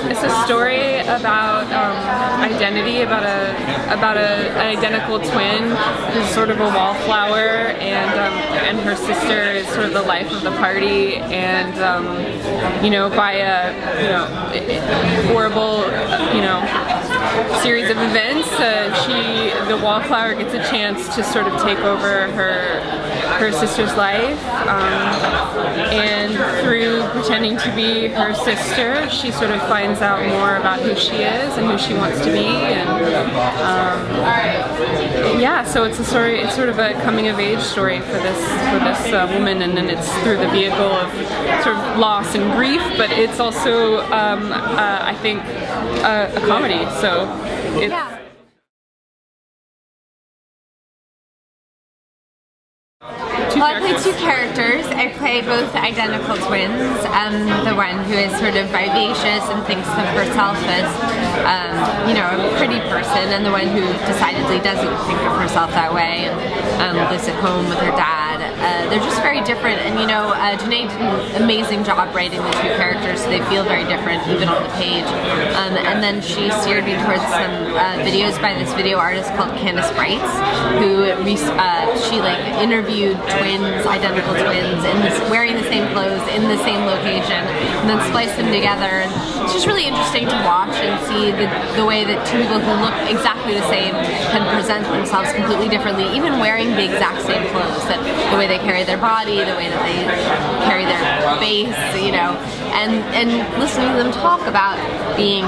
It's a story about identity, about an identical twin who's sort of a wallflower, and her sister is sort of the life of the party, and you know, by a horrible series of events, the wallflower gets a chance to sort of take over her sister's life, and through pretending to be her sister, she sort of finds out more about who she is and who she wants to be, and yeah, so it's a story. It's sort of a coming-of-age story for this woman, and then it's through the vehicle of sort of loss and grief, but it's also I think a comedy. So it's. Yeah. Well, I play two characters. I play both identical twins. The one who is sort of vivacious and thinks of herself as, a pretty person, and the one who decidedly doesn't think of herself that way and lives at home with her dad. They're just very different, and Jenée did an amazing job writing the two characters, so they feel very different even on the page. And then she steered me towards some videos by this video artist called Candace Brights, who she interviewed twins, identical twins, wearing the same clothes in the same location, and then spliced them together. And it's just really interesting to watch and see the way that two people who look exactly the same can present themselves completely differently, even wearing the exact same clothes. That the way they carry their body, the way that they carry their face, and listening to them talk about being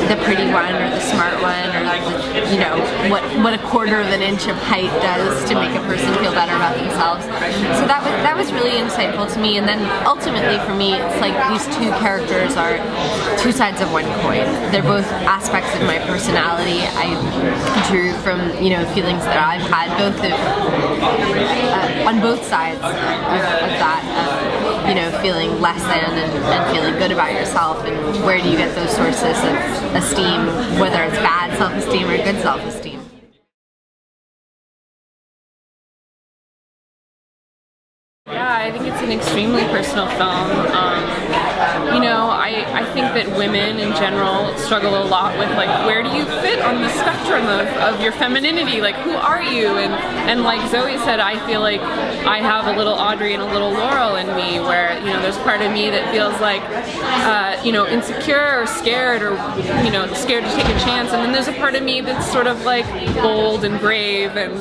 the pretty one or the smart one, or what a quarter of an inch of height does to make a person feel better about themselves. So that was really insightful to me. And then ultimately for me, it's like these two characters are two sides of one coin. They're both aspects of my personality. I drew from feelings that I've had, both on both sides of that, feeling less than and feeling good about yourself, and where do you get those sources of esteem, whether it's bad self-esteem or good self-esteem. Yeah, I think it's an extremely personal film. I think that women in general struggle a lot with where do you fit on the spectrum of your femininity? Like, who are you? And like Zoe said, I feel like I have a little Audrey and a little Laurel in me, where there's part of me that feels like insecure or scared, or scared to take a chance, and then there's a part of me that's sort of like bold and brave and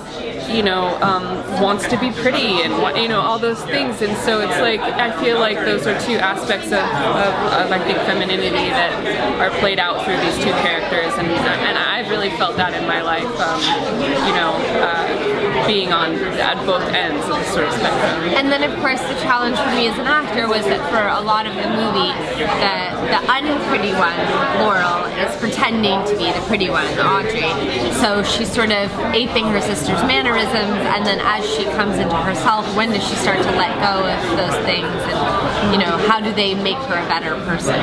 wants to be pretty and all those things. And so it's like I feel like those are two aspects of I think femininity that are played out through these two characters, and I've really felt that in my life, being at both ends of the sort of spectrum. And then of course the challenge for me as an actor was that for a lot of the movie, the unpretty one, Laurel, is pretending to be the pretty one, Audrey. So she's sort of aping her sister's mannerisms, and then as she comes into herself, when does she start to let go of those things, and how do they make her a better person?